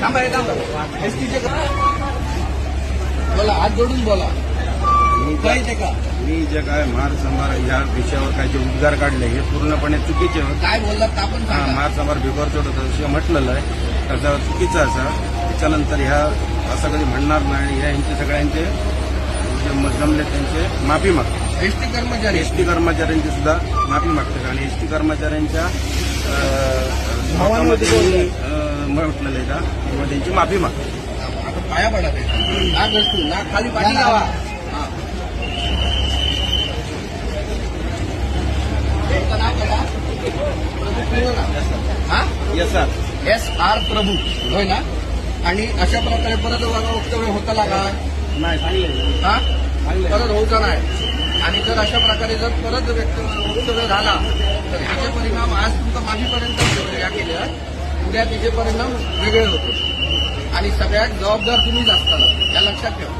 थांबा एसटीचे बोला, हात जोडून बोला. काय ते का मी जे काय महार समार या विषयावर काय जे उद्गार काढले हे पूर्णपणे चुकीचे होते. काय बोललात आपण सांगा. महार समार बिगोर चढ होतं असं म्हटलेलं आहे, त्याचा चुकीचा असा. त्याच्यानंतर ह्या असं कधी म्हणणार नाही. यांचे सगळ्यांचे जे जमले त्यांचे माफी मागतो. एसटी कर्मचारी कर्मचाऱ्यांची सुद्धा माफी मागतात आणि एसटी कर्मचाऱ्यांच्या भावांमध्ये म्हटलेलं आहे का किंवा त्यांची माफी मागतो. आता पाया पडत आहे ना, गस्तू ना, खाली पाठी लावा. SR प्रभू होय ना. आणि अशा प्रकारे परत वक्तव्य होता लागा नाही सांगले हा परत होऊचा नाही. आणि जर अशा प्रकारे जर परत वक्तव्य झाला तर ह्याचे परिणाम आज तुमचा माफीपर्यंत या केल्या, उद्या तिचे परिणाम वेगळे होते आणि सगळ्यात जबाबदार तुम्हीच असताना, या लक्षात ठेवा.